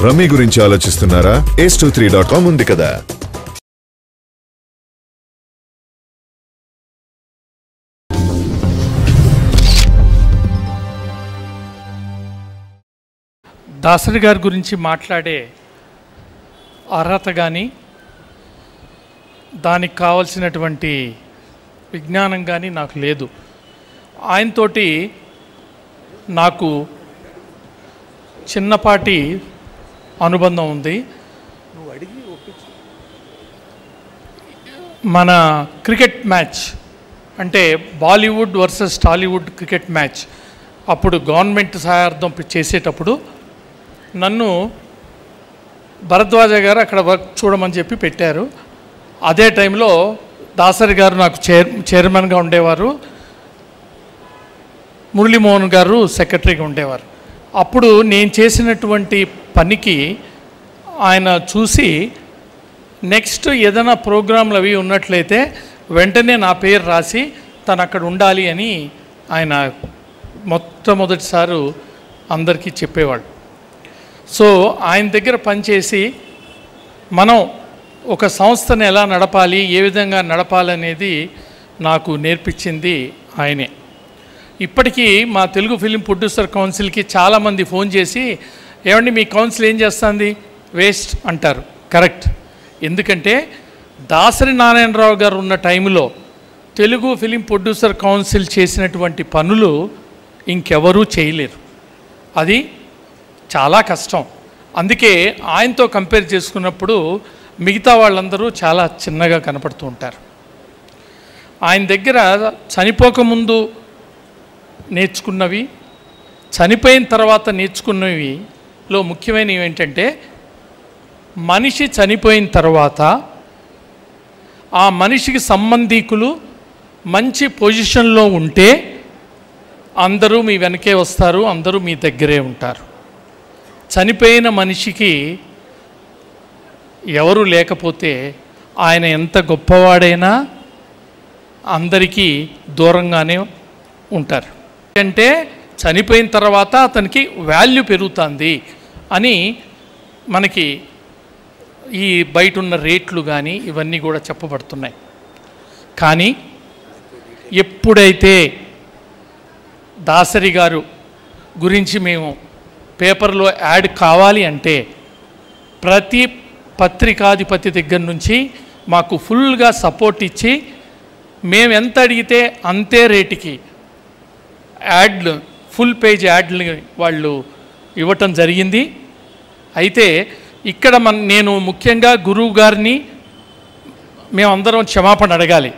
Rummy గురించి ఆలోచిస్తున్నారా? ace23.com ఉంది కదా. దాసరి గారి గురించి మాట్లాడే అర్హత కానీ దానికి కావలసినటువంటి విజ్ఞానం కానీ నాకు లేదు. ఆయనతోటి నాకు చిన్నపాటి అనుబంధం ఉంది. మన క్రికెట్ మ్యాచ్ అంటే Bollywood versus Tollywood cricket match అప్పుడు గవర్నమెంట్ సహాయార్థం చేసేటప్పుడు నన్ను భరద్వాజ గారు అక్కడ వర్క్ చూడమని చెప్పి పెట్టారు. అదే టైంలో దాసరి గారు నాకు చైర్మన్గా ఉండేవారు, మురళీమోహన్ గారు సెక్రటరీగా ఉండేవారు. అప్పుడు నేను చేసినటువంటి పనికి ఆయన చూసి నెక్స్ట్ ఏదైనా ప్రోగ్రాంలు అవి ఉన్నట్లయితే వెంటనే నా పేరు రాసి తను అక్కడ ఉండాలి అని ఆయన మొట్టమొదటిసారి అందరికీ చెప్పేవాడు. సో ఆయన దగ్గర పనిచేసి మనం ఒక సంస్థను ఎలా నడపాలి, ఏ విధంగా నడపాలనేది నాకు నేర్పించింది ఆయనే. ఇప్పటికీ మా తెలుగు ఫిలిం ప్రొడ్యూసర్ కౌన్సిల్కి చాలామంది ఫోన్ చేసి ఏమండి మీ కౌన్సిల్ ఏం చేస్తుంది, వేస్ట్ అంటారు. కరెక్ట్. ఎందుకంటే దాసరి నారాయణరావు గారు ఉన్న టైంలో తెలుగు ఫిలిం ప్రొడ్యూసర్ కౌన్సిల్ చేసినటువంటి పనులు ఇంకెవరూ చేయలేరు. అది చాలా కష్టం. అందుకే ఆయనతో కంపేర్ చేసుకున్నప్పుడు మిగతా వాళ్ళందరూ చాలా చిన్నగా కనపడుతూ ఉంటారు. ఆయన దగ్గర చనిపోకముందు నేర్చుకున్నవి, చనిపోయిన తర్వాత నేర్చుకున్నవిలో ముఖ్యమైనవి ఏంటంటే మనిషి చనిపోయిన తర్వాత ఆ మనిషికి సంబంధీకులు మంచి పొజిషన్లో ఉంటే అందరూ మీ వెనకే వస్తారు, అందరూ మీ దగ్గరే ఉంటారు. చనిపోయిన మనిషికి ఎవరు లేకపోతే ఆయన ఎంత గొప్పవాడైనా అందరికీ దూరంగానే ఉంటారు. అంటే చనిపోయిన తర్వాత అతనికి వాల్యూ పెరుగుతుంది అని మనకి ఈ బయట ఉన్న రేట్లు కానీ ఇవన్నీ కూడా చెప్పబడుతున్నాయి. కానీ ఎప్పుడైతే దాసరి గారు గురించి మేము పేపర్లో యాడ్ కావాలి అంటే ప్రతి పత్రికాధిపతి దగ్గర నుంచి మాకు ఫుల్గా సపోర్ట్ ఇచ్చి మేము ఎంత అడిగితే అంతే రేటుకి యాడ్లు, ఫుల్ పేజ్ యాడ్లు వాళ్ళు ఇవ్వటం జరిగింది. అయితే ఇక్కడ నేను ముఖ్యంగా గురువు గారిని మేమందరం క్షమాపణ అడగాలి.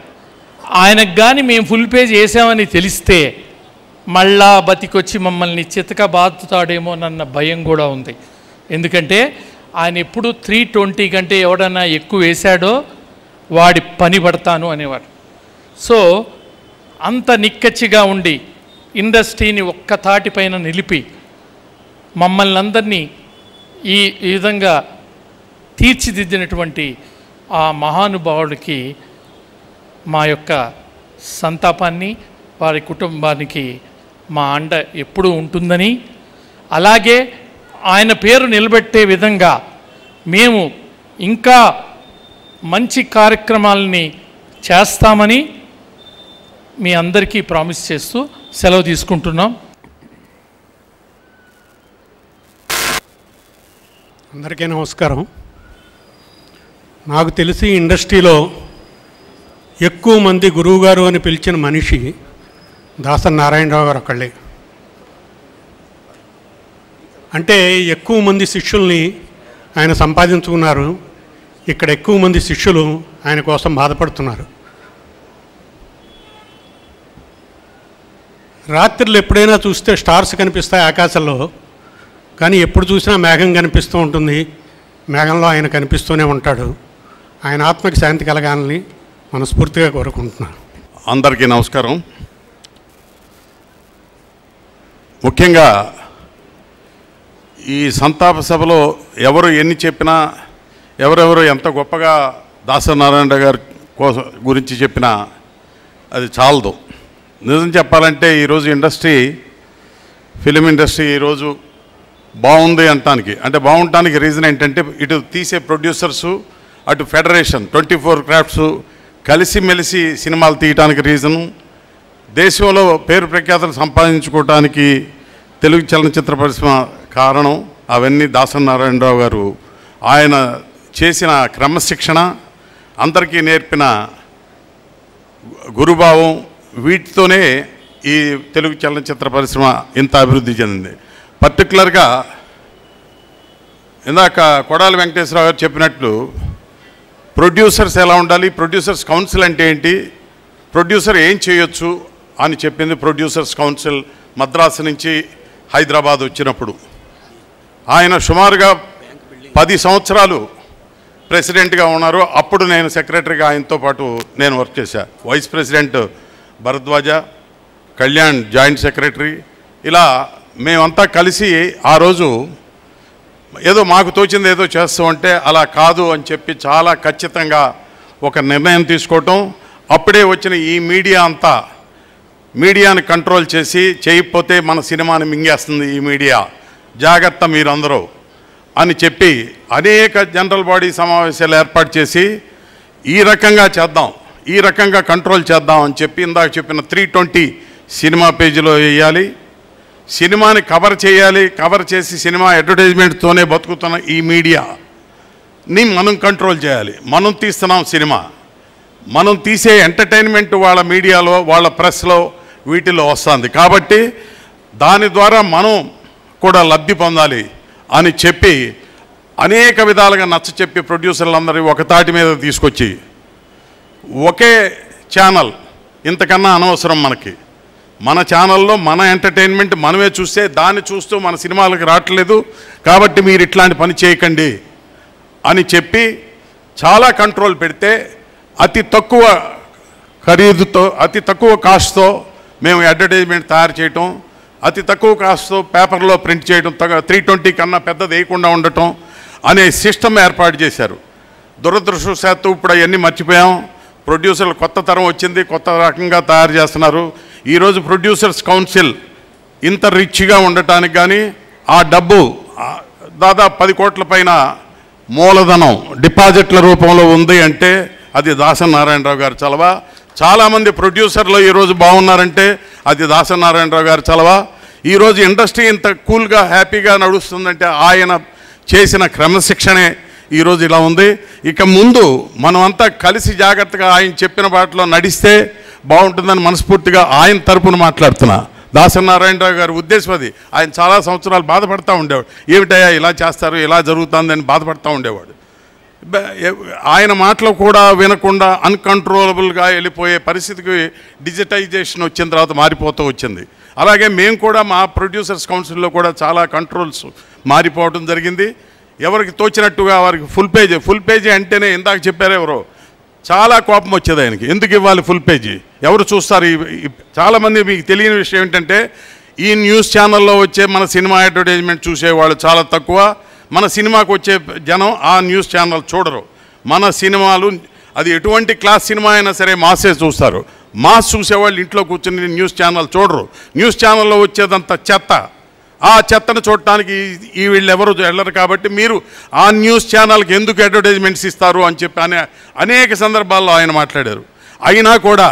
ఆయనకు కానీ మేము ఫుల్ పేజ్ వేసామని తెలిస్తే మళ్ళా బతికొచ్చి మమ్మల్ని చితక బాదుతాడేమోనన్న భయం కూడా ఉంది. ఎందుకంటే ఆయన ఎప్పుడు 320 కంటే ఎవడన్నా ఎక్కువ వేశాడో వాడి పని పడతాను అనేవాడు. సో అంత నిక్కచ్చిగా ఉండి ఇండస్ట్రీని ఒక్క తాటిపైన నిలిపి మమ్మల్ని అందరినీ ఈ విధంగా తీర్చిదిద్దినటువంటి ఆ మహానుభావుడికి మా యొక్క సంతాపాన్ని, వారి కుటుంబానికి మా అండ ఎప్పుడూ ఉంటుందని, అలాగే ఆయన పేరు నిలబెట్టే విధంగా మేము ఇంకా మంచి కార్యక్రమాలని చేస్తామని మీ అందరికీ ప్రామిస్ చేస్తూ సెలవు తీసుకుంటున్నాం. అందరికీ నమస్కారం. నాకు తెలిసి ఇండస్ట్రీలో ఎక్కువ మంది గురువుగారు అని పిలిచిన మనిషి దాసరి నారాయణరావు గారు ఒక్కళ్ళే. అంటే ఎక్కువ మంది శిష్యుల్ని ఆయన సంపాదించుకున్నారు. ఇక్కడ ఎక్కువ మంది శిష్యులు ఆయన కోసం బాధపడుతున్నారు. రాత్రులు ఎప్పుడైనా చూస్తే స్టార్స్ కనిపిస్తాయి ఆకాశంలో, కానీ ఎప్పుడు చూసినా మేఘం కనిపిస్తూ ఉంటుంది. మేఘంలో ఆయన కనిపిస్తూనే ఉంటాడు. ఆయన ఆత్మకి శాంతి కలగాలని మనస్ఫూర్తిగా కోరుకుంటున్నాను. అందరికీ నమస్కారం. ముఖ్యంగా ఈ సంతాప సభలో ఎవరు ఎన్ని చెప్పినా, ఎవరెవరు ఎంత గొప్పగా దాసరి నారాయణ గారి గురించి చెప్పినా అది చాలదు. నిజం చెప్పాలంటే ఈరోజు ఫిలిం ఇండస్ట్రీ ఈరోజు బాగుంది అంటానికి. అంటే బాగుండటానికి రీజన్ ఏంటంటే ఇటు తీసే ప్రొడ్యూసర్సు, అటు ఫెడరేషన్ 24 క్రాఫ్ట్స్ కలిసిమెలిసి సినిమాలు తీయటానికి రీజను, దేశంలో పేరు ప్రఖ్యాతలు సంపాదించుకోవటానికి తెలుగు చలనచిత్ర పరిశ్రమ కారణం. అవన్నీ దాసరి నారాయణరావు గారు ఆయన చేసిన క్రమశిక్షణ, అందరికీ నేర్పిన గురుభావం, వీటితోనే ఈ తెలుగు చలనచిత్ర పరిశ్రమ ఇంత అభివృద్ధి చెందింది. పర్టికులర్గా ఇందాక కొడాలి వెంకటేశ్వరరావు గారు చెప్పినట్లు ప్రొడ్యూసర్స్ ఎలా ఉండాలి, ప్రొడ్యూసర్స్ కౌన్సిల్ అంటే ఏంటి, ప్రొడ్యూసర్ ఏం చేయొచ్చు అని చెప్పింది ప్రొడ్యూసర్స్ కౌన్సిల్ మద్రాసు నుంచి హైదరాబాద్ వచ్చినప్పుడు. ఆయన సుమారుగా 10 సంవత్సరాలు ప్రెసిడెంట్గా ఉన్నారు. అప్పుడు నేను సెక్రటరీగా ఆయనతో పాటు నేను వర్క్ చేశాను. Vice president Bharadwaj, Kalyan joint secretary, ఇలా మేమంతా కలిసి ఆ రోజు ఏదో మాకు తోచింది ఏదో చేస్తామంటే అలా కాదు అని చెప్పి చాలా ఖచ్చితంగా ఒక నిర్ణయం తీసుకోవటం. అప్పుడే వచ్చిన ఈ మీడియా అంతా మీడియాని కంట్రోల్ చేసి చేయకపోతే మన సినిమాని మింగేస్తుంది ఈ మీడియా, జాగ్రత్త మీరందరూ అని చెప్పి అనేక జనరల్ బాడీ సమావేశాలు ఏర్పాటు చేసి ఈ రకంగా చేద్దాం, ఈ రకంగా కంట్రోల్ చేద్దాం అని చెప్పి ఇందాక చెప్పిన 320 సినిమా పేజీలో వేయాలి, సినిమాని కవర్ చేయాలి, కవర్ చేసి సినిమా అడ్వర్టైజ్మెంట్తోనే బతుకుతున్న ఈ మీడియాని మనం కంట్రోల్ చేయాలి. మనం తీస్తున్నాం సినిమా, మనం తీసే ఎంటర్టైన్మెంట్ వాళ్ళ మీడియాలో, వాళ్ళ ప్రెస్లో, వీటిలో వస్తుంది కాబట్టి దాని ద్వారా మనం కూడా లబ్ధి పొందాలి అని చెప్పి అనేక విధాలుగా నచ్చ చెప్పి ప్రొడ్యూసర్లందరూ ఒక తాటి మీద తీసుకొచ్చి ఒకే ఛానల్, ఇంతకన్నా అనవసరం మనకి, మన ఛానల్లో మన ఎంటర్టైన్మెంట్ మనమే చూస్తే దాన్ని చూస్తూ మన సినిమాలకు రావట్లేదు కాబట్టి మీరు ఇట్లాంటి పని చేయకండి అని చెప్పి చాలా కంట్రోల్ పెడితే అతి తక్కువ ఖరీదుతో, అతి తక్కువ కాస్ట్తో మేము అడ్వర్టైజ్మెంట్ తయారు చేయటం, అతి తక్కువ కాస్ట్తో పేపర్లో ప్రింట్ చేయడం, 320 కన్నా పెద్దది వేయకుండా ఉండటం అనే సిస్టమ్ ఏర్పాటు చేశారు. దురదృష్టవశాత్తు ఇప్పుడు అవన్నీ మర్చిపోయాం. ప్రొడ్యూసర్లు కొత్త తరం వచ్చింది, కొత్త రకంగా తయారు చేస్తున్నారు. ఈరోజు ప్రొడ్యూసర్స్ కౌన్సిల్ ఇంత రిచ్గా ఉండటానికి కానీ ఆ డబ్బు దాదాపు 10 కోట్ల పైన మూలధనం డిపాజిట్ల రూపంలో ఉంది అంటే అది దాసరి నారాయణరావు గారి చలవ. చాలామంది ప్రొడ్యూసర్లు ఈరోజు బాగున్నారంటే అది దాసరి నారాయణరావు గారి చలవ. ఈరోజు ఇండస్ట్రీ ఇంత కూల్గా హ్యాపీగా నడుస్తుందంటే ఆయన చేసిన క్రమశిక్షణే ఈరోజు ఇలా ఉంది. ఇక ముందు మనమంతా కలిసి జాగ్రత్తగా ఆయన చెప్పిన బాటలో నడిస్తే బాగుంటుందని మనస్ఫూర్తిగా ఆయన తరపున మాట్లాడుతున్నా. దాసరి నారాయణరావు గారి ఉద్దేశం అది. ఆయన చాలా సంవత్సరాలు బాధపడుతూ ఉండేవాడు, ఏమిటయ్యా ఇలా చేస్తారు, ఇలా జరుగుతుందని బాధపడుతూ ఉండేవాడు. ఆయన మాటలు కూడా వినకుండా అన్కంట్రోలబుల్గా వెళ్ళిపోయే పరిస్థితికి డిజిటైజేషన్ వచ్చిన తర్వాత మారిపోతూ వచ్చింది. అలాగే మేము కూడా మా ప్రొడ్యూసర్స్ కౌన్సిల్లో కూడా చాలా కంట్రోల్స్ మారిపోవడం జరిగింది. ఎవరికి తోచినట్టుగా వారికి ఫుల్ పేజీ అంటేనే ఇందాక చెప్పారు ఎవరో, చాలా కోపం వచ్చేది ఆయనకి. ఎందుకు ఇవ్వాలి ఫుల్ పేజీ, ఎవరు చూస్తారు? చాలామంది మీకు తెలియని విషయం ఏంటంటే ఈ న్యూస్ ఛానల్లో వచ్చే మన సినిమా అడ్వర్టైజ్మెంట్ చూసేవాళ్ళు చాలా తక్కువ. మన సినిమాకు వచ్చే జనం ఆ న్యూస్ ఛానల్ చూడరు. మన సినిమాలు అది ఎటువంటి క్లాస్ సినిమా అయినా సరే మాసే చూస్తారు. మాస్ చూసేవాళ్ళు ఇంట్లో కూర్చొని న్యూస్ ఛానల్ చూడరు. న్యూస్ ఛానల్లో వచ్చేదంతా చెత్త. ఆ చెత్తను చూడటానికి ఈ వీళ్ళు ఎవరు వెళ్ళరు. కాబట్టి మీరు ఆ న్యూస్ ఛానల్కి ఎందుకు అడ్వర్టైజ్మెంట్స్ ఇస్తారు అని చెప్పి అనేక సందర్భాల్లో ఆయన మాట్లాడారు. అయినా కూడా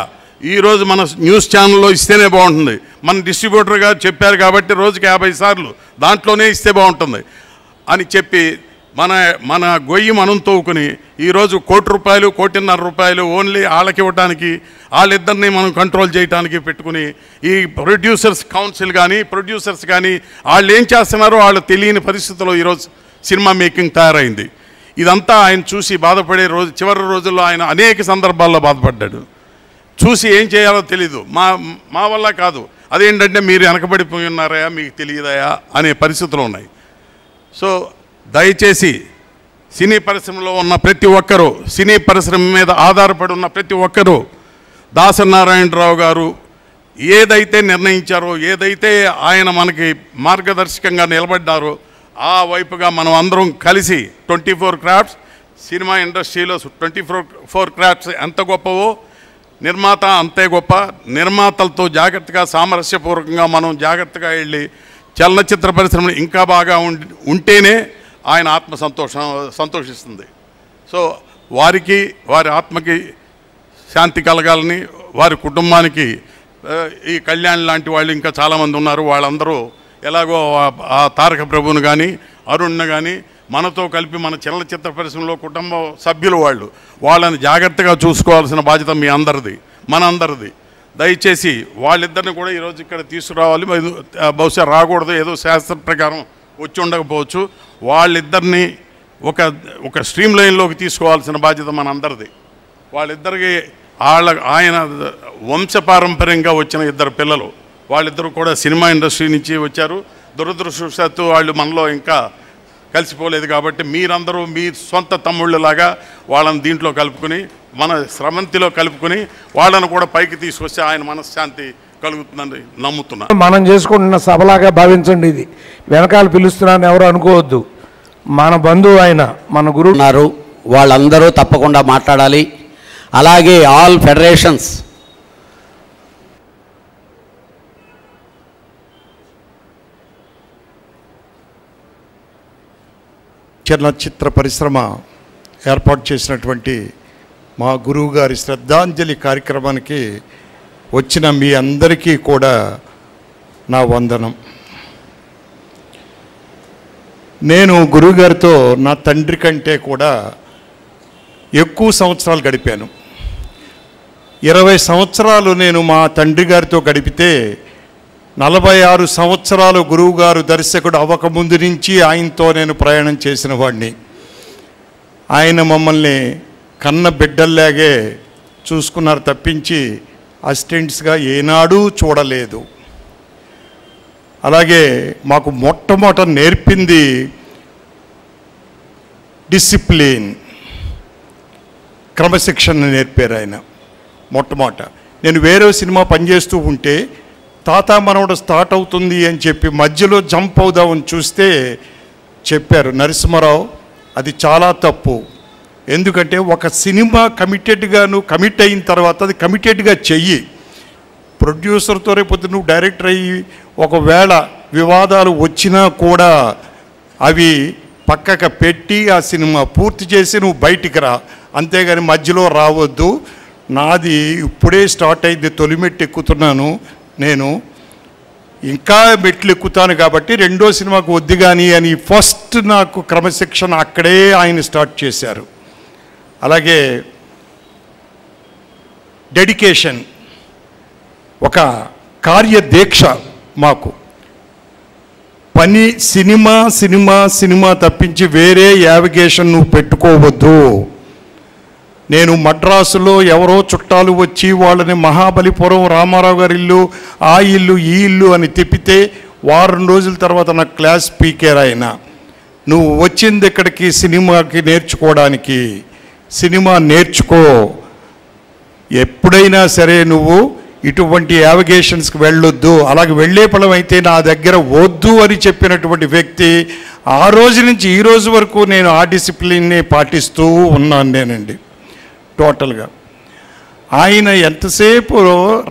ఈరోజు మన న్యూస్ ఛానల్లో ఇస్తేనే బాగుంటుంది. మన డిస్ట్రిబ్యూటర్ గారు చెప్పారు కాబట్టి రోజుకి 50 సార్లు దాంట్లోనే ఇస్తే బాగుంటుంది అని చెప్పి మన గొయ్యి మనం తోవుకుని ఈరోజు ₹1 ₹1.5 ఓన్లీ వాళ్ళకి ఇవ్వడానికి, వాళ్ళిద్దరిని మనం కంట్రోల్ చేయడానికి పెట్టుకుని ఈ ప్రొడ్యూసర్స్ కౌన్సిల్ కానీ ప్రొడ్యూసర్స్ కానీ వాళ్ళు ఏం చేస్తున్నారో వాళ్ళు తెలియని పరిస్థితుల్లో ఈరోజు సినిమా మేకింగ్ తయారైంది. ఇదంతా ఆయన చూసి బాధపడే చివరి రోజుల్లో ఆయన అనేక సందర్భాల్లో బాధపడ్డాడు. చూసి ఏం చేయాలో తెలీదు, మా వల్ల కాదు, అదేంటంటే మీరు వెనకబడిపోయి ఉన్నారయా, మీకు తెలియదయా అనే పరిస్థితులు ఉన్నాయి. సో దయచేసి సినీ పరిశ్రమలో ఉన్న ప్రతి ఒక్కరూ, సినీ పరిశ్రమ మీద ఆధారపడి ఉన్న ప్రతి ఒక్కరూ దాసరి నారాయణరావు గారు ఏదైతే నిర్ణయించారో, ఏదైతే ఆయన మనకి మార్గదర్శకంగా నిలబడ్డారో ఆ వైపుగా మనం అందరం కలిసి 24 క్రాఫ్ట్స్ సినిమా ఇండస్ట్రీలో 24 క్రాఫ్ట్స్ ఎంత గొప్పవో నిర్మాత అంతే గొప్ప. నిర్మాతలతో జాగ్రత్తగా సామరస్యపూర్వకంగా మనం జాగ్రత్తగా వెళ్ళి చలనచిత్ర పరిశ్రమ ఇంకా బాగా ఉంటేనే ఆయన ఆత్మ సంతోషిస్తుంది. సో వారికి, వారి ఆత్మకి శాంతి కలగాలని, వారి కుటుంబానికి ఈ కళ్యాణ్ లాంటి వాళ్ళు ఇంకా చాలామంది ఉన్నారు. వాళ్ళందరూ ఎలాగో ఆ తారక ప్రభువును కానీ అరుణ్ను కానీ మనతో కలిపి మన చలనచిత్ర పరిశ్రమలో కుటుంబ సభ్యులు వాళ్ళని జాగ్రత్తగా చూసుకోవాల్సిన బాధ్యత మీ అందరిది, మనందరిది. దయచేసి వాళ్ళిద్దరిని కూడా ఈరోజు ఇక్కడ తీసుకురావాలి. బహుశా రాకూడదు, ఏదో శాస్త్ర ప్రకారం వచ్చి ఉండకపోవచ్చు. వాళ్ళిద్దరిని ఒక స్ట్రీమ్ లైన్లోకి తీసుకోవాల్సిన బాధ్యత మనందరిది. వాళ్ళిద్దరికి ఆయన వంశపారంపర్యంగా వచ్చిన ఇద్దరు పిల్లలు, వాళ్ళిద్దరూ కూడా సినిమా ఇండస్ట్రీ నుంచి వచ్చారు. దురదృష్టవశాత్తు వాళ్ళు మనలో ఇంకా కలిసిపోలేదు. కాబట్టి మీరందరూ మీ సొంత తమ్ముళ్ళలాగా వాళ్ళని దీంట్లో కలుపుకొని, మన స్రవంతిలో కలుపుకొని వాళ్ళను కూడా పైకి తీసుకొస్తే ఆయన మనశ్శాంతి కలుగుతుందని నమ్ముతున్నా. మనం చేసుకుంటున్న సభలాగా భావించండి. ఇది వెనకాల పిలుస్తున్నాను ఎవరు అనుకోవద్దు. మన బంధువు ఆయన, మన గురువు ఉన్నారు, వాళ్ళందరూ తప్పకుండా మాట్లాడాలి. అలాగే ఆల్ ఫెడరేషన్స్ చలనచిత్ర పరిశ్రమ ఏర్పాటు చేసినటువంటి మా గురువు గారి శ్రద్ధాంజలి కార్యక్రమానికి వచ్చిన మీ అందరికీ కూడా నా వందనం. నేను గురువుగారితో నా తండ్రి కంటే కూడా ఎక్కువ సంవత్సరాలు గడిపాను. 20 సంవత్సరాలు నేను మా తండ్రి గారితో గడిపితే 46 సంవత్సరాలు గురువుగారు దర్శకుడు అవ్వకముందు నుంచి ఆయనతో నేను ప్రయాణం చేసిన వాడిని. ఆయన మమ్మల్ని కన్న బిడ్డల్లాగే చూసుకున్నారు తప్పించి అసిస్టెంట్స్గా ఏనాడూ చూడలేదు. అలాగే మాకు మొట్టమొదట నేర్పింది డిసిప్లిన్, క్రమశిక్షణ నేర్పారు ఆయన మొట్టమొదట. నేను వేరే సినిమా పనిచేస్తూ ఉంటే తాత మనవడు స్టార్ట్ అవుతుంది అని చెప్పి మధ్యలో జంప్ అవుదామని చూస్తే చెప్పారు, నరసింహారావు అది చాలా తప్పు. ఎందుకంటే ఒక సినిమా కమిట్ అయిన తర్వాత అది కమిటెడ్గా చెయ్యి. ప్రొడ్యూసర్తో రేపు నువ్వు డైరెక్టర్ అయ్యి ఒకవేళ వివాదాలు వచ్చినా కూడా అవి పక్కకు పెట్టి ఆ సినిమా పూర్తి చేసి నువ్వు బయటికి రా, అంతేగాని మధ్యలో రావద్దు. నాది ఇప్పుడే స్టార్ట్ అయింది, తొలిమెట్టు ఎక్కుతున్నాను, నేను ఇంకా మెట్లు ఎక్కుతాను కాబట్టి రెండో సినిమాకు వద్దు కానీ అని ఫస్ట్ నాకు క్రమశిక్షణ అక్కడే ఆయన స్టార్ట్ చేశారు. అలాగే డెడికేషన్, ఒక కార్యదీక్ష మాకు. పని సినిమా సినిమా సినిమా తప్పించి వేరే యావిగేషన్ నువ్వు పెట్టుకోవద్దు. నేను మద్రాసులో ఎవరో చుట్టాలు వచ్చి వాళ్ళని మహాబలిపురం రామారావు గారి ఇల్లు, ఆ ఇల్లు ఈ ఇల్లు అని తిప్పితే వారం రోజుల తర్వాత నాకు క్లాస్ స్పీకర్ ఆయన, నువ్వు వచ్చింది ఇక్కడికి సినిమాకి నేర్చుకోవడానికి, సినిమా నేర్చుకో, ఎప్పుడైనా సరే నువ్వు ఇటువంటి యావిగేషన్స్కి వెళ్ళొద్దు, అలాగే వెళ్ళే పలం అయితే నా దగ్గర వద్దు అని చెప్పినటువంటి వ్యక్తి. ఆ రోజు నుంచి ఈ రోజు వరకు నేను ఆ డిసిప్లిన్ని పాటిస్తూ ఉన్నాను నేనండి. టోటల్గా ఆయన ఎంతసేపు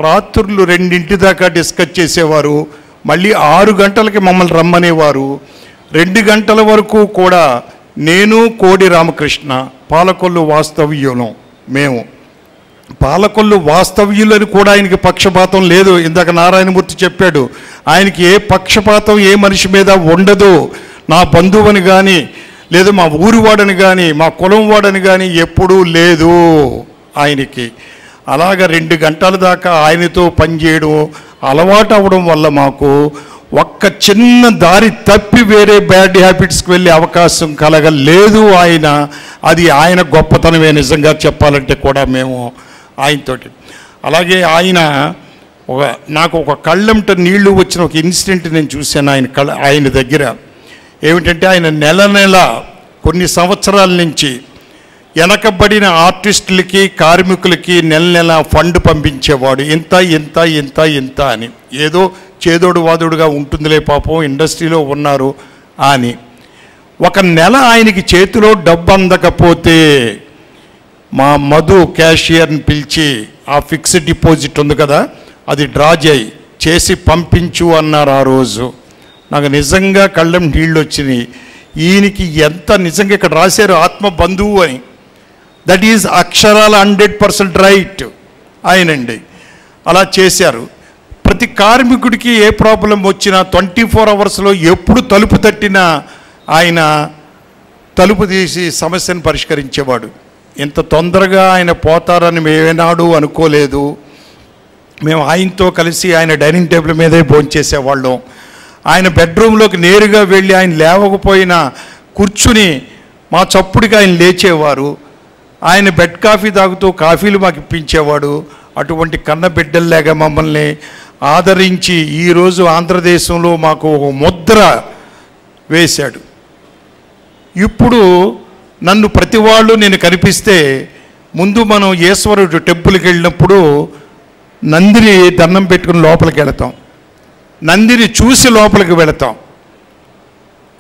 రాత్రులు 2 దాకా డిస్కస్ చేసేవారు, మళ్ళీ 6 గంటలకి మమ్మల్ని రమ్మనేవారు. 2 గంటల వరకు కూడా నేను కోడి రామకృష్ణ పాలకొల్లు వాస్తవ్యులం, మేము పాలకొల్లు వాస్తవ్యులని కూడా ఆయనకి పక్షపాతం లేదు. ఇందాక నారాయణమూర్తి చెప్పాడు, ఆయనకి ఏ పక్షపాతం ఏ మనిషి మీద ఉండదు. నా బంధువుని కానీ లేదు మా ఊరి వాడని కానీ మా కులం వాడని కానీ ఎప్పుడూ లేదు ఆయనకి. అలాగ 2 గంటల దాకా ఆయనతో పనిచేయడం అలవాటు అవ్వడం వల్ల మాకు ఒక్క చిన్న దారి తప్పి వేరే బ్యాడ్ హ్యాబిట్స్కి వెళ్ళే అవకాశం కలగలేదు. అది ఆయన గొప్పతనమే నిజంగా చెప్పాలంటే కూడా మేము ఆయనతోటి. అలాగే నాకు ఒక కళ్ళంట నీళ్లు వచ్చిన ఒక ఇన్సిడెంట్ నేను చూశాను ఆయన దగ్గర. ఏమిటంటే ఆయన నెల కొన్ని సంవత్సరాల నుంచి వెనకబడిన ఆర్టిస్టులకి కార్మికులకి నెల ఫండ్ పంపించేవాడు, ఇంత ఇంత ఇంత ఇంత అని. ఏదో చేదోడు వాదోడుగా ఉంటుందిలే పాపం ఇండస్ట్రీలో ఉన్నారు అని. ఒక నెల ఆయనకి చేతిలో డబ్బు అందకపోతే మా మధు క్యాషియర్ని పిలిచి ఆ ఫిక్స్డ్ డిపాజిట్ ఉంది కదా అది డ్రా చేసి పంపించు అన్నారు. ఆ రోజు నాకు నిజంగా కళ్ళం నీళ్ళు వచ్చినాయి. ఈయనకి ఎంత నిజంగా ఇక్కడ రాశారు ఆత్మ బంధువు అని. దట్ ఈజ్ అక్షరాల 100% రైట్ ఆయనండి. అలా చేశారు. ప్రతి కార్మికుడికి ఏ ప్రాబ్లం వచ్చినా 24 అవర్స్లో ఎప్పుడు తలుపు తట్టినా ఆయన తలుపు తీసి సమస్యను పరిష్కరించేవాడు. ఇంత తొందరగా ఆయన పోతారని మేమేనాడు అనుకోలేదు. మేము ఆయనతో కలిసి ఆయన డైనింగ్ టేబుల్ మీదే భోంచేసేవాళ్ళం. ఆయన బెడ్రూమ్లోకి నేరుగా వెళ్ళి ఆయన లేవకపోయినా కూర్చుని మా చప్పుడికి ఆయన లేచేవారు. ఆయన బెడ్ కాఫీ తాగుతూ కాఫీలు మాకు ఇప్పించేవాడు. అటువంటి కన్న బిడ్డల్లాగా మమ్మల్ని ఆదరించి ఈరోజు ఆంధ్రదేశంలో మాకు ఒక ముద్ర వేశాడు. ఇప్పుడు నన్ను ప్రతి వాళ్ళు నేను కనిపిస్తే ముందు మనం ఈశ్వరుడు టెంపుల్కి వెళ్ళినప్పుడు నందిని దండం పెట్టుకుని లోపలికి వెళతాం, నందిని చూసి లోపలికి వెళతాం.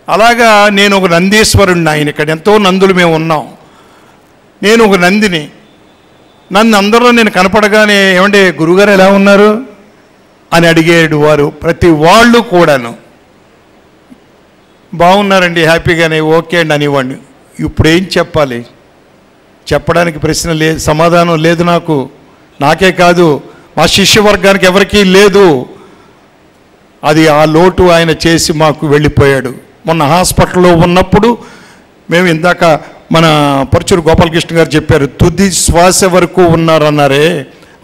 అలాగా నేను ఒక నందీశ్వరుడిని. ఆయన ఇక్కడ ఎంతో నందులు మేము ఉన్నాం. నేను ఒక నందిని. నన్ను అందరూ నేను కనపడగానే ఏమంటే గురుగారు ఎలా ఉన్నారు అని అడిగేడు వారు ప్రతి వాళ్ళు కూడాను. బాగున్నారండి, హ్యాపీగానే, ఓకే అండి అనేవాడిని. ఇప్పుడు ఏం చెప్పాలి? చెప్పడానికి ప్రశ్న లేదు, సమాధానం లేదు నాకు. నాకే కాదు, మా శిష్యవర్గానికి ఎవరికీ లేదు. అది ఆ లోటు ఆయన చేసి మాకు వెళ్ళిపోయాడు. మొన్న హాస్పిటల్లో ఉన్నప్పుడు మేము ఇందాక మన పరుచూరు గోపాలకృష్ణ గారు చెప్పారు, తుది శ్వాస వరకు ఉన్నారన్నారే,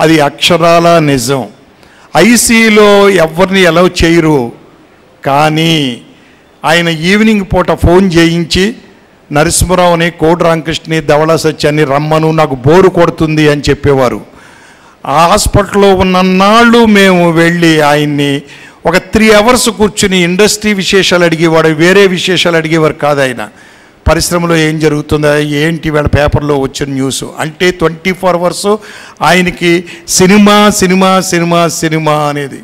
అది అక్షరాల నిజం. ఐసీలో ఎవరిని అలౌ చేయరు. కానీ ఆయన ఈవినింగ్ పూట ఫోన్ చేయించి నరసింహరావుని, కోడి రామకృష్ణని, ధవళ సత్యాన్ని రమ్మను, నాకు బోరు కొడుతుంది అని చెప్పేవారు. ఆ హాస్పిటల్లో ఉన్నన్నాళ్ళు మేము వెళ్ళి ఆయన్ని ఒక 3 అవర్స్ కూర్చుని ఇండస్ట్రీ విశేషాలు అడిగేవాడు, వేరే విశేషాలు అడిగేవారు కాదు. ఆయన పరిశ్రమలో ఏం జరుగుతుందా, ఏంటి వీళ్ళ పేపర్లో వచ్చిన న్యూస్ అంటే 24 అవర్స్ ఆయనకి సినిమా సినిమా సినిమా సినిమా అనేది.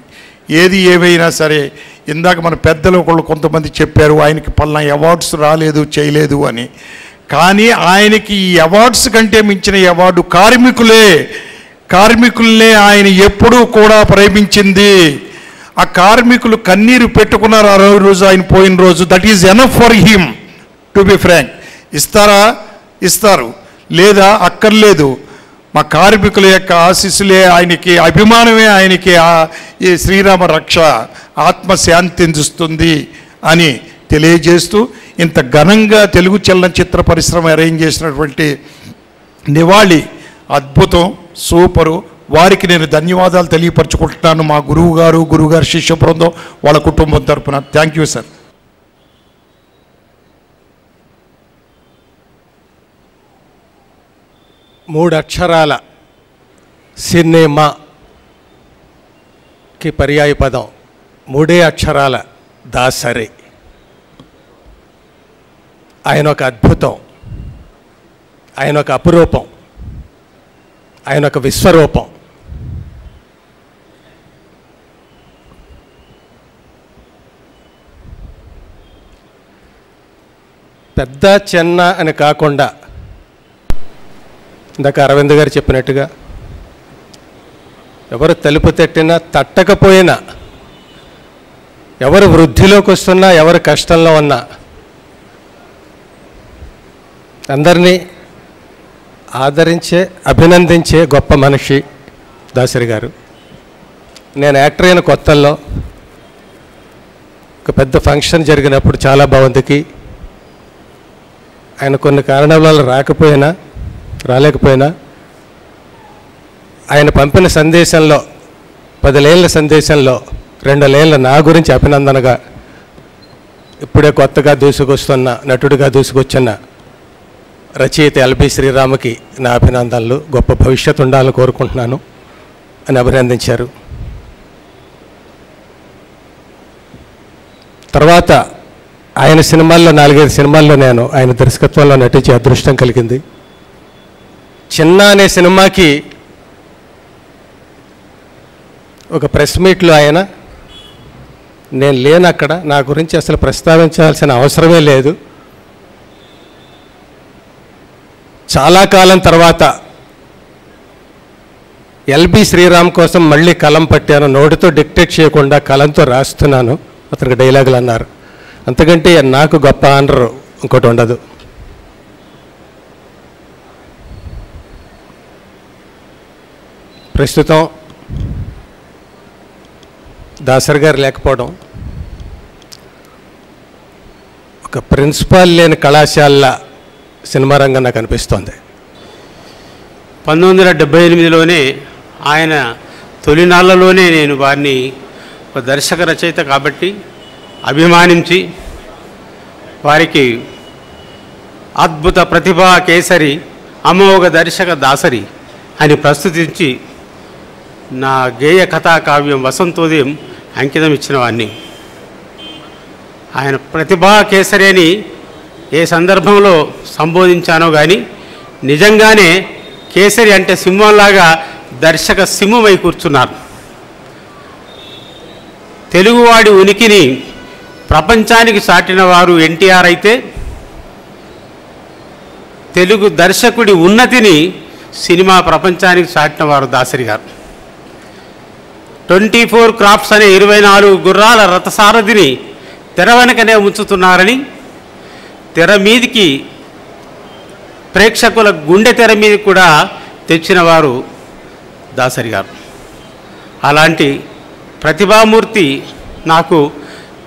ఏది ఏవైనా సరే, ఇందాక మన పెద్దలు ఒకళ్ళు కొంతమంది చెప్పారు ఆయనకి పలానా అవార్డ్స్ రాలేదు చేయలేదు అని. కానీ ఆయనకి ఈ అవార్డ్స్ కంటే మించిన అవార్డు కార్మికులనే ఆయన ఎప్పుడూ కూడా ప్రేమించింది. ఆ కార్మికులు కన్నీరు పెట్టుకున్నారు ఆ రోజు ఆయన పోయిన రోజు. That is enough for him to be frank. ఇస్తారా? ఇస్తారు, లేదా అక్కర్లేదు. మా కార్మికుల యొక్క ఆశీస్సులే ఆయనకి, అభిమానమే ఆయనకి ఈ శ్రీరామ రక్ష ఆత్మశాంతినిస్తుంది అని తెలియజేస్తూ, ఇంత ఘనంగా తెలుగు చలనచిత్ర పరిశ్రమ అరేంజ్ చేసినటువంటి నివాళి అద్భుతం, సూపరు. వారికి నేను ధన్యవాదాలు తెలియపరచుకుంటున్నాను. మా గురువుగారు శిష్య బృందం, వాళ్ళ కుటుంబం తరపున. Thank you sir. మూడు అక్షరాల సినిమాకి పర్యాయ పదం 3 అక్షరాల దాసరి. ఆయన ఒక అద్భుతం, ఆయన ఒక అపురూపం, ఆయన ఒక విశ్వరూపం. పెద్ద చిన్న అని కాకుండా ఇందాక అరవింద్ గారు చెప్పినట్టుగా ఎవరు తలుపు తట్టినా తట్టకపోయినా, ఎవరు వృద్ధిలోకి వస్తున్నా, ఎవరు కష్టంలో ఉన్నా అందరినీ ఆదరించే, అభినందించే గొప్ప మనిషి దాసరి గారు. నేను యాక్టర్ అయిన కొత్తల్లో ఒక పెద్ద ఫంక్షన్ జరిగినప్పుడు చాలా బాగుందికి ఆయన కొన్ని కారణాల వల్ల రాలేకపోయినా ఆయన పంపిన సందేశంలో 10 లైన్ల సందేశంలో 2 లైన్ల నా గురించి అభినందనగా, ఇప్పుడే కొత్తగా దూసుకొస్తున్న నటుడిగా దూసుకొచ్చిన రచయిత ఎల్బి శ్రీరామ్కి నా అభినందనలు, గొప్ప భవిష్యత్తు ఉండాలని కోరుకుంటున్నాను అని అభినందించారు. తర్వాత ఆయన సినిమాల్లో 4-5 సినిమాల్లో నేను ఆయన దర్శకత్వంలో నటించే అదృష్టం కలిగింది. చిన్న అనే సినిమాకి ఒక ప్రెస్ మీట్లో ఆయన, నేను లేను అక్కడ, నా గురించి అసలు ప్రస్తావించాల్సిన అవసరమే లేదు, చాలా కాలం తర్వాత ఎల్బి శ్రీరామ్ కోసం మళ్ళీ కలం పట్టాను, నోటితో డిక్టేట్ చేయకుండా కలంతో రాస్తున్నాను, అతనికి డైలాగులు అన్నారు. అంతకంటే నాకు గొప్ప ఆనర్ ఇంకోటి ఉండదు. ప్రస్తుతం దాసరి గారు లేకపోవడం ఒక ప్రిన్సిపాల్ లేని కళాశాల సినిమా రంగం నాకు అనిపిస్తోంది. 1978లోనే ఆయన తొలినాళ్లలోనే నేను వారిని ఒక దర్శక రచయిత కాబట్టి అభిమానించి వారికి అద్భుత ప్రతిభా కేసరి అమోఘ దర్శక దాసరి అని ప్రస్తుతించి నా గేయ కథా కావ్యం వసంతోదయం అంకితం ఇచ్చిన వాడిని. ఆయన ప్రతిభా కేసరి అని ఏ సందర్భంలో సంబోధించానో కానీ నిజంగానే కేసరి అంటే సింహంలాగా దర్శక సింహమై కూర్చున్నారు. తెలుగువాడి ఉనికిని ప్రపంచానికి చాటిన వారు ఎన్టీఆర్ అయితే తెలుగు దర్శకుడి ఉన్నతిని సినిమా ప్రపంచానికి చాటిన వారు దాసరి గారు. 24 క్రాఫ్ట్స్ అనే 24 గుర్రాల రథసారథిని తెర వెనకనే ఉంచుతున్నారని తెర మీదికి ప్రేక్షకుల గుండె తెర మీద కూడా తెచ్చిన వారు దాసరి గారు. అలాంటి ప్రతిభామూర్తి నాకు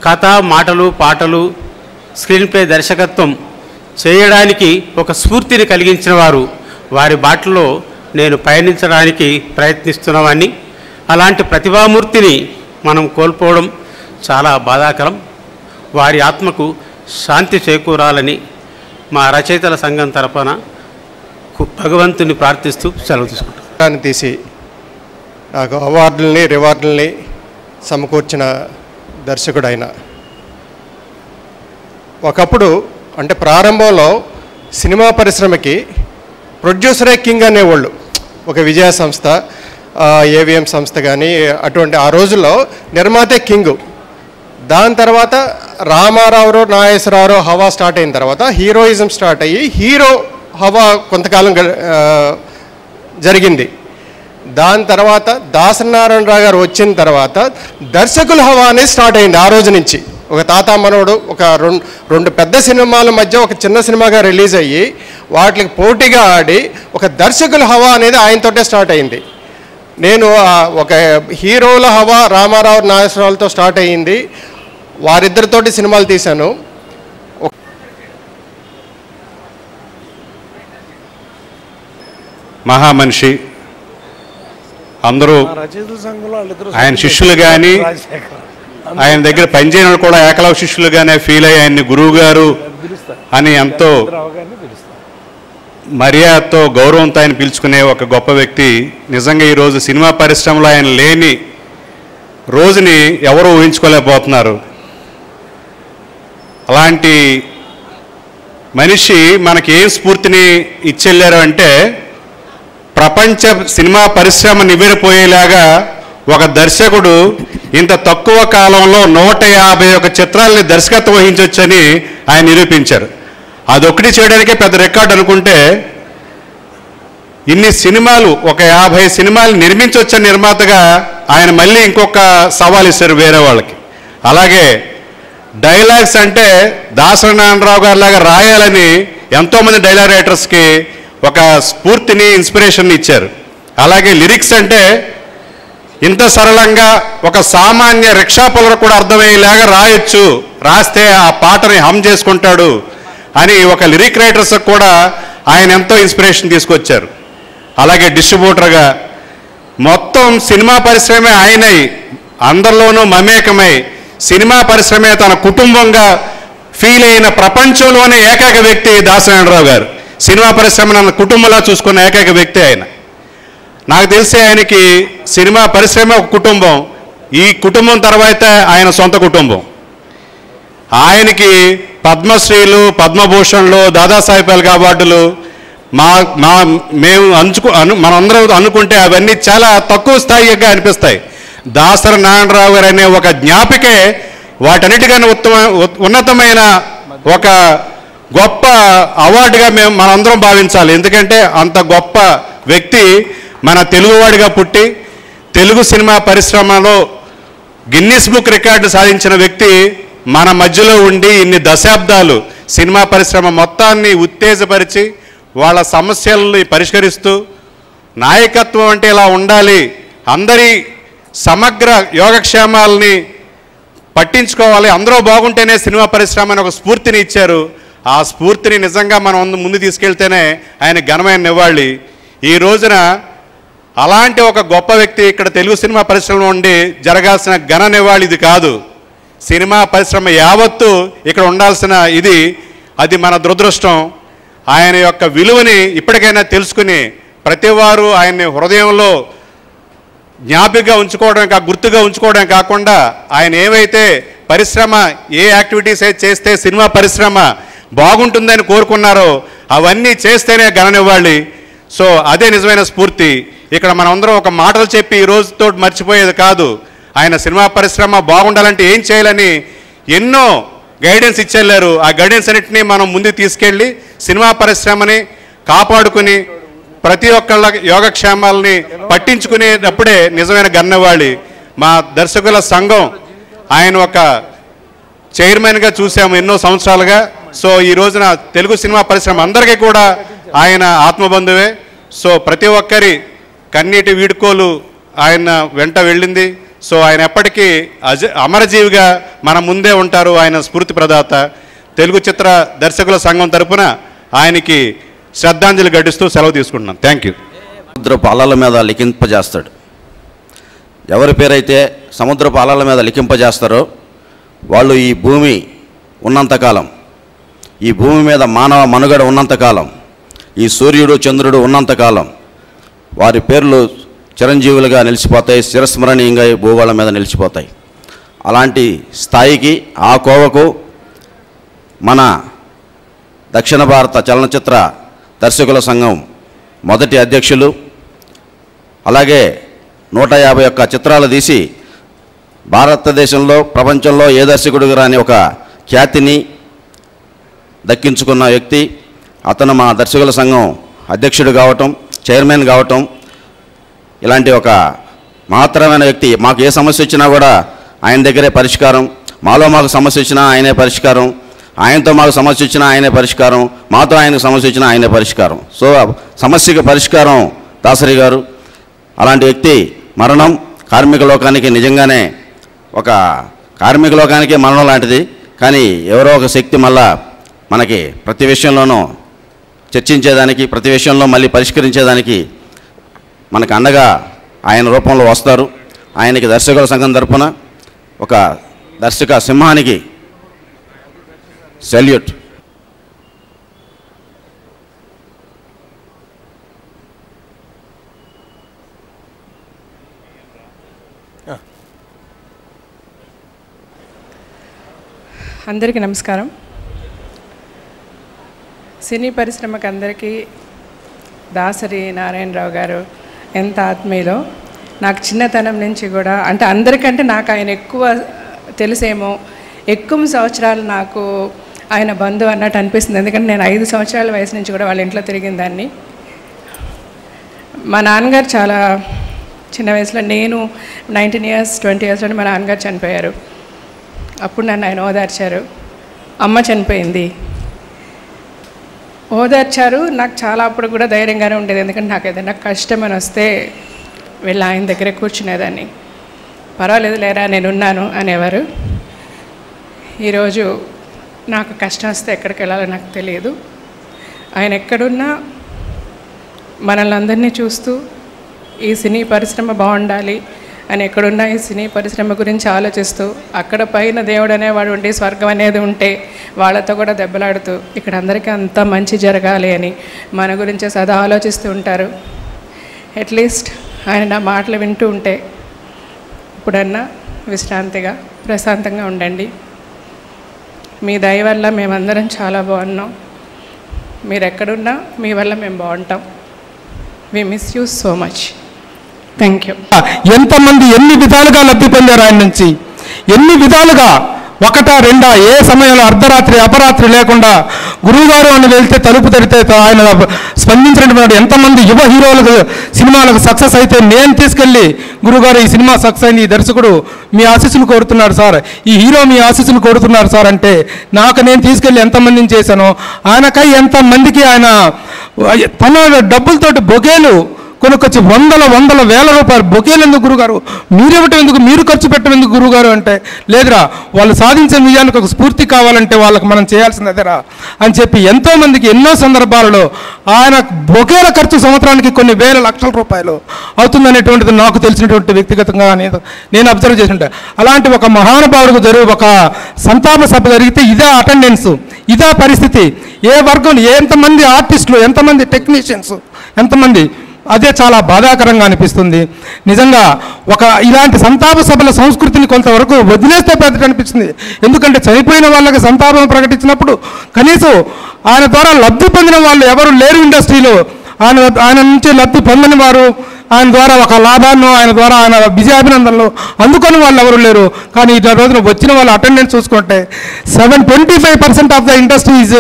కథ, మాటలు, పాటలు, స్క్రీన్ ప్లే దర్శకత్వం చేయడానికి ఒక స్ఫూర్తిని కలిగించిన వారు. వారి బాటలో నేను పయనించడానికి ప్రయత్నిస్తున్నవాడిని. అలాంటి ప్రతిభామూర్తిని మనం కోల్పోవడం చాలా బాధాకరం. వారి ఆత్మకు శాంతి చేకూరాలని మా రచయితల సంఘం తరపున భగవంతుని ప్రార్థిస్తూ సెలవు తీసుకుంటాను. తీసి నాకు అవార్డుల్ని రివార్డుల్ని సమకూర్చిన దర్శకుడు ఆయన. ఒకప్పుడు అంటే ప్రారంభంలో సినిమా పరిశ్రమకి ప్రొడ్యూసరే కింగ్ అనేవాళ్ళు. ఒక విజయ సంస్థ, ఏవిఎం సంస్థ కానీ అటువంటి ఆ రోజుల్లో నిర్మాతే కింగు. దాని తర్వాత రామారావు, నాగేశ్వరరావు హవా స్టార్ట్ అయిన తర్వాత హీరోయిజం స్టార్ట్ అయ్యి హీరో హవా కొంతకాలం జరిగింది. దాని తర్వాత దాసనారాయణరావు గారు వచ్చిన తర్వాత దర్శకుల హవా అనేది స్టార్ట్ అయింది. ఆ రోజు నుంచి ఒక తాత మనవడు, ఒక రెండు పెద్ద సినిమాల మధ్య ఒక చిన్న సినిమాగా రిలీజ్ అయ్యి వాటికి పోటీగా ఆడి ఒక దర్శకుల హవా అనేది ఆయనతోటే స్టార్ట్ అయింది. నేను ఒక హీరోల హవా రామారావు, నాగేశ్వరరావులతో స్టార్ట్ అయ్యింది. వారిద్దరితోటి సినిమాలు తీశాను. మహామనిషి అందరూ ఆయన శిష్యులు కానీ ఆయన దగ్గర పనిచేయడం కూడా ఏకలవ శిష్యులుగానే ఫీల్ అయ్యి ఆయన్ని గురువు గారు అని ఎంతో మర్యాదతో గౌరవంతో ఆయన పిలుచుకునే ఒక గొప్ప వ్యక్తి. నిజంగా ఈరోజు సినిమా పరిశ్రమలో ఆయన లేని రోజుని ఎవరూ ఊహించుకోలేకపోతున్నారు. అలాంటి మనిషి మనకి ఏం స్ఫూర్తిని ఇచ్చెళ్ళారు అంటే ప్రపంచ సినిమా పరిశ్రమ నివ్వెరపోయేలాగా ఒక దర్శకుడు ఇంత తక్కువ కాలంలో 151 చిత్రాలని దర్శకత్వం వహించవచ్చని ఆయన నిరూపించారు. అదొకటి చేయడానికే పెద్ద రికార్డు అనుకుంటే ఇన్ని సినిమాలు, ఒక 50 సినిమాలు నిర్మించవచ్చని నిర్మాతగా ఆయన మళ్ళీ ఇంకొక సవాల్ ఇస్తారు వేరే వాళ్ళకి. అలాగే డైలాగ్స్ అంటే దాసనారాయణరావు గారి లాగా రాయాలని ఎంతోమంది డైలాగ్ రైటర్స్కి ఒక స్ఫూర్తిని, ఇన్స్పిరేషన్ ఇచ్చారు. అలాగే లిరిక్స్ అంటే ఇంత సరళంగా ఒక సామాన్య రిక్షా పుల్లర్ కూడా అర్థమయ్యేలాగా రాయొచ్చు, రాస్తే ఆ పాటని హమ్ చేసుకుంటాడు అని ఒక లిరిక్ రైటర్స్ కూడా ఆయన ఎంతో ఇన్స్పిరేషన్ తీసుకొచ్చారు. అలాగే డిస్ట్రిబ్యూటర్గా మొత్తం సినిమా పరిశ్రమే ఆయనై అందరిలోనూ మమేకమై సినిమా పరిశ్రమే తన కుటుంబంగా ఫీల్ అయిన ప్రపంచంలోనే ఏకైక వ్యక్తి దాసనారాయణరావు గారు. సినిమా పరిశ్రమ నన్ను కుటుంబంలా చూసుకున్న ఏకైక వ్యక్తి ఆయన. నాకు తెలిసి ఆయనకి సినిమా పరిశ్రమ ఒక కుటుంబం, ఈ కుటుంబం తర్వాత ఆయన సొంత కుటుంబం. ఆయనకి పద్మశ్రీలు, పద్మభూషణ్లు, దాదాసాహెబ్ ఫాల్కే అవార్డులు మేము మనందరం అనుకుంటే అవన్నీ చాలా తక్కువ స్థాయిగా అనిపిస్తాయి. దాసరి నారాయణరావు గారు అనే ఒక జ్ఞాపికే వాటన్నిటికన్నా ఉన్నతమైన ఒక గొప్ప అవార్డుగా మనందరం భావించాలి. ఎందుకంటే అంత గొప్ప వ్యక్తి మన తెలుగువాడిగా పుట్టి తెలుగు సినిమా పరిశ్రమలో గిన్నిస్ బుక్ రికార్డు సాధించిన వ్యక్తి మన మధ్యలో ఉండి ఇన్ని దశాబ్దాలు సినిమా పరిశ్రమ మొత్తాన్ని ఉత్తేజపరిచి వాళ్ళ సమస్యల్ని పరిష్కరిస్తూ నాయకత్వం అంటే ఇలా ఉండాలి, అందరి సమగ్ర యోగక్షేమాలని పట్టించుకోవాలి, అందరూ బాగుంటేనే సినిమా పరిశ్రమ అని ఒక స్ఫూర్తిని ఇచ్చారు. ఆ స్ఫూర్తిని నిజంగా మనం ముందు తీసుకెళ్తేనే ఆయన ఘనమైన నివాళి. ఈ రోజున అలాంటి ఒక గొప్ప వ్యక్తి ఇక్కడ తెలుగు సినిమా పరిశ్రమలో ఉండి జరగాల్సిన ఘన నివాళి ఇది కాదు. సినిమా పరిశ్రమ యావత్తు ఇక్కడ ఉండాల్సిన ఇది, అది మన దురదృష్టం. ఆయన యొక్క విలువని ఇప్పటికైనా తెలుసుకుని ప్రతివారు ఆయన్ని హృదయంలో జ్ఞాపికగా ఉంచుకోవడం, గుర్తుగా ఉంచుకోవడం కాకుండా ఆయన ఏవైతే పరిశ్రమ ఏ యాక్టివిటీస్ అయితే చేస్తే సినిమా పరిశ్రమ బాగుంటుందని కోరుకున్నారో అవన్నీ చేస్తేనే ఘననివ్వాలి. సో అదే నిజమైన స్ఫూర్తి. ఇక్కడ మనమందరం ఒక మాటలు చెప్పి ఈ రోజుతో మర్చిపోయేది కాదు. ఆయన సినిమా పరిశ్రమ బాగుండాలంటే ఏం చేయాలని ఎన్నో గైడెన్స్ ఇచ్చెళ్ళారు. ఆ గైడెన్స్ అన్నింటినీ మనం ముందుకు తీసుకెళ్ళి సినిమా పరిశ్రమని కాపాడుకుని ప్రతి ఒక్కళ్ళ యోగక్షేమాలని పట్టించుకునేటప్పుడే నిజమైన గన్నవాళి. మా దర్శకుల సంఘం ఆయన ఒక చైర్మన్గా చూసాము ఎన్నో సంవత్సరాలుగా. సో ఈ రోజున తెలుగు సినిమా పరిశ్రమ అందరికీ కూడా ఆయన ఆత్మబంధువే. సో ప్రతి ఒక్కరి కన్నీటి వీడుకోలు ఆయన వెంట వెళ్ళింది. సో ఆయన ఎప్పటికీ అమరజీవిగా మన ముందే ఉంటారు. ఆయన స్ఫూర్తి ప్రదాత. తెలుగు చిత్ర దర్శకుల సంఘం తరపున ఆయనకి శ్రద్ధాంజలి ఘటిస్తూ సెలవు తీసుకుంటున్నాను. Thank you. సముద్రపు అలల మీద లిఖింపజేస్తాడు. ఎవరి పేరైతే సముద్రపు అలల మీద లిఖింపజేస్తారో వాళ్ళు ఈ భూమి ఉన్నంతకాలం, ఈ భూమి మీద మానవ మనుగడ ఉన్నంతకాలం, ఈ సూర్యుడు చంద్రుడు ఉన్నంతకాలం వారి పేర్లు చిరంజీవులుగా నిలిచిపోతాయి, చిరస్మరణీయంగా ఈ భూగోళం మీద నిలిచిపోతాయి. అలాంటి స్థాయికి, ఆ కోవకు మన దక్షిణ భారత చలనచిత్ర దర్శకుల సంఘం మొదటి అధ్యక్షులు, అలాగే 151 చిత్రాలు తీసి భారతదేశంలో ప్రపంచంలో ఏ దర్శకుడికి రాని ఒక ఖ్యాతిని దక్కించుకున్న వ్యక్తి అతను. మా దర్శకుల సంఘం అధ్యక్షుడు కావటం, చైర్మన్ కావటం, ఇలాంటి ఒక మహత్తరమైన వ్యక్తి. మాకు ఏ సమస్య వచ్చినా కూడా ఆయన దగ్గరే పరిష్కారం, మాకు సమస్య వచ్చినా ఆయనే పరిష్కారం, ఆయనతో మాకు సమస్య వచ్చినా ఆయనే పరిష్కారం, మాతో ఆయనకు సమస్య వచ్చినా ఆయనే పరిష్కారం. సో సమస్యకి పరిష్కారం దాసరి గారు. అలాంటి వ్యక్తి మరణం కార్మిక లోకానికి నిజంగానే ఒక కార్మిక లోకానికే మరణం లాంటిది. కానీ ఎవరో ఒక శక్తి మళ్ళా మనకి ప్రతి విషయంలోనూ చర్చించేదానికి, ప్రతి విషయంలో మళ్ళీ పరిష్కరించేదానికి మనకు అండగా ఆయన రూపంలో వస్తారు. ఆయనకి దర్శకుల సంఘం తరపున ఒక దర్శక సింహానికి సెల్యూట్. అందరికీ నమస్కారం. సినీ పరిశ్రమకు అందరికీ దాసరి నారాయణరావు గారు ఎంత ఆత్మీయులో, నాకు చిన్నతనం నుంచి కూడా, అంటే అందరికంటే నాకు ఆయన ఎక్కువ తెలిసేమో, ఎక్కువ సంవత్సరాలు నాకు ఆయన బంధువు అన్నట్టు అనిపిస్తుంది. ఎందుకంటే నేను 5 సంవత్సరాల వయసు నుంచి కూడా వాళ్ళ ఇంట్లో తిరిగిన దాన్ని. మా నాన్నగారు చాలా చిన్న వయసులో, నేను 19 years 20 years మా నాన్నగారు చనిపోయారు. అప్పుడు నన్ను ఆయన ఓదార్చారు. అమ్మ చనిపోయింది, ఓదార్చారు. నాకు చాలా అప్పుడు కూడా ధైర్యంగానే ఉండేది, ఎందుకంటే నాకు ఏదైనా కష్టం అని వస్తే వెళ్ళి ఆయన దగ్గరే కూర్చునేదాన్ని. పర్వాలేదు లేరా నేనున్నాను అనేవారు. ఈరోజు నాకు కష్టం వస్తే ఎక్కడికి వెళ్ళాలో నాకు తెలియదు. ఆయన ఎక్కడున్నా మనల్ని అందరినీ చూస్తూ ఈ సినీ పరిశ్రమ బాగుండాలి అని, ఎక్కడున్నా ఈ సినీ పరిశ్రమ గురించి ఆలోచిస్తూ, అక్కడ పైన దేవుడు అనేవాడు ఉండి స్వర్గం అనేది ఉంటే వాళ్ళతో కూడా దెబ్బలాడుతూ ఇక్కడ అందరికీ అంతా మంచి జరగాలి అని మన గురించే సదా ఆలోచిస్తూ ఉంటారు. అట్లీస్ట్ ఆయన నా మాటలు వింటూ ఉంటే ఇప్పుడన్నా విశ్రాంతిగా ప్రశాంతంగా ఉండండి. మీ దయ వల్ల మేమందరం చాలా బాగున్నాం. మీరు ఎక్కడున్నా మీ వల్ల మేము బాగుంటాం. We miss you so much. Thank you. ఎంతమంది ఎన్ని విధాలుగా లబ్ధి పొందారు ఆయన నుంచి, ఎన్ని విధాలుగా, ఒకటా రెండా, ఏ సమయంలో అర్ధరాత్రి అపరాత్రి లేకుండా గురువుగారు అని వెళ్తే తలుపు తెరితే ఆయన స్పందించినటువంటి ఎంతమంది యువ హీరోలకు సినిమాలకు సక్సెస్ అయితే నేను తీసుకెళ్ళి గురువుగారు ఈ సినిమా సక్సెస్ అయింది, ఈ దర్శకుడు మీ ఆశీస్సులు కోరుతున్నారు సార్, ఈ హీరో మీ ఆశీస్సులు కోరుతున్నారు సార్ అంటే నాకు నేను తీసుకెళ్ళి ఎంతమందిని చేశానో ఆయనకై ఎంతమందికి ఆయన తన డబ్బులతోటి బొకేలు కొనుక్కొచ్చి వందల వేల రూపాయలు బొకేలు ఎందుకు గురుగారు, మీరు ఇవ్వటం ఎందుకు, మీరు ఖర్చు పెట్టడం ఎందుకు గురుగారు అంటే, లేదురా వాళ్ళు సాధించే విజయానికి ఒక స్ఫూర్తి కావాలంటే వాళ్ళకి మనం చేయాల్సింది అదేరా అని చెప్పి ఎంతోమందికి ఎన్నో సందర్భాలలో ఆయన బొకేల ఖర్చు సంవత్సరానికి కొన్ని వేల లక్షల రూపాయలు అవుతుందనేటువంటిది నాకు తెలిసినటువంటి వ్యక్తిగతంగా నేను అబ్జర్వ్ చేసింటే, అలాంటి ఒక మహానుభావుడికి ఒక సంతాప సభ జరిగితే ఇదే అటెండెన్స్, ఇదే పరిస్థితి, ఏ వర్గం, ఎంతమంది ఆర్టిస్టులు, ఎంతమంది టెక్నీషియన్స్, ఎంతమంది, అదే చాలా బాధాకరంగా అనిపిస్తుంది. నిజంగా ఇలాంటి సంతాప సభల సంస్కృతిని కొంతవరకు వదిలేస్తే పెద్దట అనిపిస్తుంది. ఎందుకంటే చనిపోయిన వాళ్ళకి సంతాపం ప్రకటించినప్పుడు కనీసం ఆయన ద్వారా లబ్ధి పొందిన వాళ్ళు ఎవరు లేరు ఇండస్ట్రీలో, ఆయన నుంచి లబ్ధి పొందని వారు, ఆయన ద్వారా ఒక లాభాన్ని, ఆయన ద్వారా ఆయన విజయాభినందనలు అందుకొని వాళ్ళు ఎవరు లేరు. కానీ ఈ రోజున వచ్చిన వాళ్ళ అటెండెన్స్ చూసుకుంటే 25% ఆఫ్ ద ఇండస్ట్రీ ఈజ్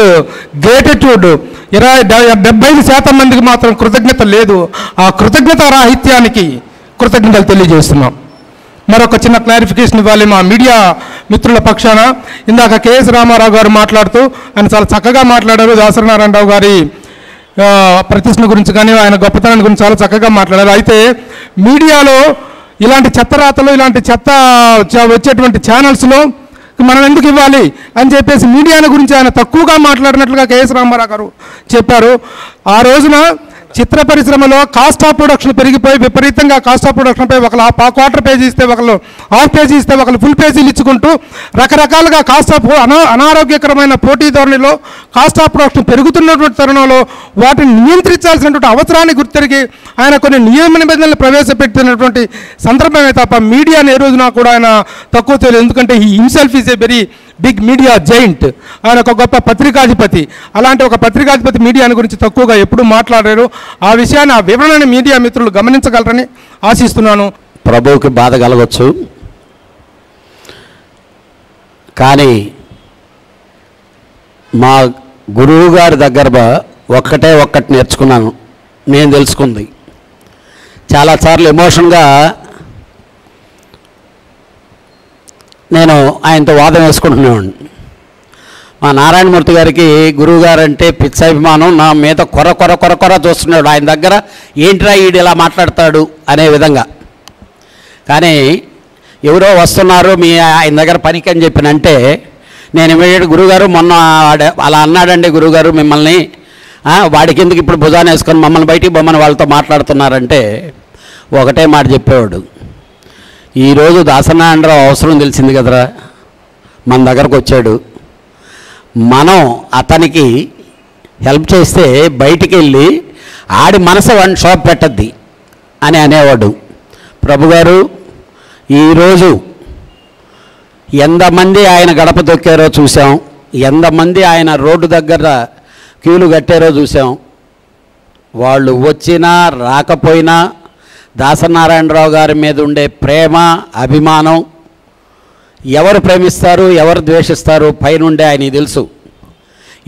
గ్రేటిట్యూడ్, 75% మందికి మాత్రం కృతజ్ఞత లేదు. ఆ కృతజ్ఞత రాహిత్యానికి కృతజ్ఞతలు తెలియజేస్తున్నాం. మరొక చిన్న క్లారిఫికేషన్ ఇవ్వాలి మా మీడియా మిత్రుల పక్షాన. ఇందాక కేఎస్ రామారావు గారు మాట్లాడుతూ ఆయన చాలా చక్కగా మాట్లాడారు, దాసరి నారాయణరావు గారి ప్రతిష్ఠ గురించి కానీ ఆయన గొప్పతనాన్ని గురించి చాలా చక్కగా మాట్లాడారు. అయితే మీడియాలో ఇలాంటి చెత్త రాతలు, ఇలాంటి చెత్త వచ్చేటువంటి ఛానల్స్లో మనం ఎందుకు ఇవ్వాలి అని చెప్పేసి మీడియాల గురించి ఆయన తక్కువగా మాట్లాడినట్లుగా కేఎస్ రామారావు గారు చెప్పారు. ఆ రోజున చిత్ర పరిశ్రమలో కాస్ట్ ఆఫ్ ప్రొడక్షన్ పెరిగిపోయి విపరీతంగా కాస్ట్ ఆఫ్ ప్రొడక్షన్పై ఒకళ్ళు క్వార్టర్ పేజీ ఇస్తే, ఒకళ్ళు హాఫ్ పేజీ ఇస్తే, ఒకళ్ళు ఫుల్ పేజీలు ఇచ్చుకుంటూ రకరకాలుగా కాస్ట్ ఆఫ్ అనారోగ్యకరమైన పోటీ ధోరణిలో కాస్ట్ ఆఫ్ ప్రొడక్షన్ పెరుగుతున్నటువంటి తరుణంలో వాటిని నియంత్రించాల్సినటువంటి అవసరాన్ని గుర్తిరిగి ఆయన కొన్ని నియమ నిబంధనలు ప్రవేశపెట్టినటువంటి సందర్భమే తప్ప మీడియాని ఏ రోజున కూడా ఆయన తక్కువ తెలియదు. ఎందుకంటే he himself is a very big media giant, ఆయన ఒక గొప్ప పత్రికాధిపతి. అలాంటి ఒక పత్రికాధిపతి మీడియాని గురించి తక్కువగా ఎప్పుడూ మాట్లాడారు. ఆ విషయాన్ని, ఆ వివరణని మీడియా మిత్రులు గమనించగలరని ఆశిస్తున్నాను. ప్రభువుకి బాధ కలగవచ్చు, కానీ మా గురువు గారి దగ్గర ఒక్కటి నేర్చుకున్నాను. నేను తెలుసుకుంది చాలాసార్లు ఎమోషన్గా నేను ఆయనతో వాదం వేసుకుంటున్నాను. మా నారాయణమూర్తి గారికి గురువు గారు అంటే పిచ్చాభిమానం, నా మీద కొర చూస్తున్నాడు. ఆయన దగ్గర ఏంట్రా ఈడు ఇలా మాట్లాడతాడు అనే విధంగా. కానీ ఎవరో వస్తున్నారు మీ ఆయన దగ్గర పనికి అని చెప్పినంటే నేను ఇమీడియట్ గురువుగారు మొన్న అలా అన్నాడండి గురువుగారు మిమ్మల్ని, వాడికి ఎందుకు ఇప్పుడు భుజాన్ని వేసుకొని మమ్మల్ని బయటికి బొమ్మని వాళ్ళతో మాట్లాడుతున్నారంటే ఒకటే మాట చెప్పేవాడు, ఈరోజు దాసనారాయణరావు అవసరం తెలిసింది కదరా, మన దగ్గరకు వచ్చాడు, మనం అతనికి హెల్ప్ చేస్తే బయటికి వెళ్ళి ఆడి మనసు వాడిని షాప్ పెట్టద్ది అని అనేవాడు. ప్రభుగారు ఈరోజు ఎంతమంది ఆయన గడప దొక్కారో చూసాం, ఎంతమంది ఆయన రోడ్డు దగ్గర క్యూలు కట్టారో చూసాం. వాళ్ళు వచ్చినా రాకపోయినా దాసనారాయణరావు గారి మీద ఉండే ప్రేమ, అభిమానం, ఎవరు ప్రేమిస్తారు ఎవరు ద్వేషిస్తారు పైనుండే ఆయనకి తెలుసు.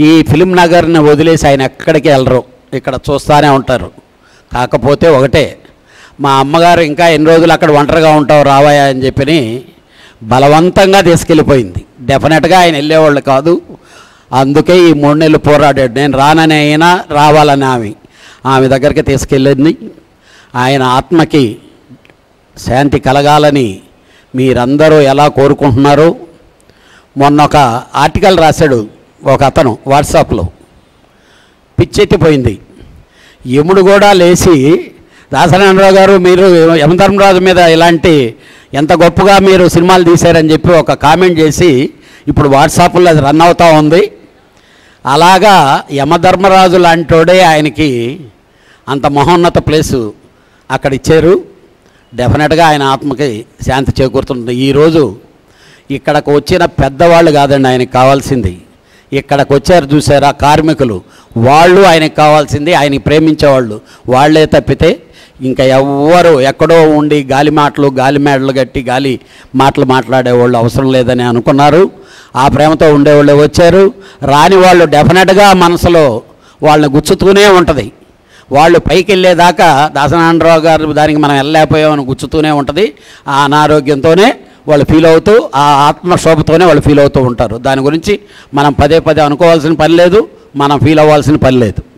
ఈ ఫిలిం నగర్ని వదిలేసి ఆయన ఎక్కడికి వెళ్ళరు, ఇక్కడ చూస్తూనే ఉంటారు. కాకపోతే ఒకటే, మా అమ్మగారు ఇంకా ఎన్ని రోజులు అక్కడ ఒంటరిగా ఉంటావు రావాయా అని చెప్పి బలవంతంగా తీసుకెళ్ళిపోయింది. డెఫినెట్గా ఆయన వెళ్ళేవాళ్ళు కాదు. అందుకే ఈ 3 నెలలు పోరాడాడు. నేను రానని అయినా రావాలని ఆమె దగ్గరికి తీసుకెళ్ళింది. ఆయన ఆత్మకి శాంతి కలగాలని మీరందరూ ఎలా కోరుకుంటున్నారో. మొన్న ఒక ఆర్టికల్ రాశాడు ఒక అతను వాట్సాప్లో, పిచ్చెత్తిపోయింది. యముడు కూడా లేచి దాసనారాయణరావు గారు మీరు యమధర్మరాజు మీద ఇలాంటి ఎంత గొప్పగా మీరు సినిమాలు తీశారని చెప్పి ఒక కామెంట్ చేసి ఇప్పుడు వాట్సాప్లో అది రన్ అవుతూ ఉంది. అలాగా యమధర్మరాజు లాంటోడే ఆయనకి అంత మహోన్నత ప్లేసు అక్కడ ఇచ్చారు. డెఫినెట్గా ఆయన ఆత్మకి శాంతి చేకూరుతుంది. ఈరోజు ఇక్కడికి వచ్చిన పెద్దవాళ్ళు కాదండి ఆయనకి కావాల్సింది, ఇక్కడికి వచ్చారు చూసారా కార్మికులు, వాళ్ళు ఆయనకు కావాల్సింది, ఆయనకి ప్రేమించేవాళ్ళు వాళ్ళే తప్పితే ఇంకా ఎవ్వరు ఎక్కడో ఉండి గాలి మేడలు కట్టి గాలి మాటలు మాట్లాడేవాళ్ళు అవసరం లేదని అనుకున్నారు. ఆ ప్రేమతో ఉండేవాళ్ళు వచ్చారు. రాని వాళ్ళు డెఫినెట్గా మనసులో వాళ్ళని గుచ్చుతూనే ఉంటుంది. వాళ్ళు పైకి వెళ్ళేదాకా దాసనారాయణరావు గారు దానికి మనం వెళ్ళలేకపోయామని గుచ్చుతూనే ఉంటుంది. ఆ అనారోగ్యంతోనే వాళ్ళు ఫీల్ అవుతూ, ఆ ఆత్మశోభతోనే వాళ్ళు ఫీల్ అవుతూ ఉంటారు. దాని గురించి మనం పదే అనుకోవాల్సిన పని లేదు, మనం ఫీల్ అవ్వాల్సిన పని లేదు.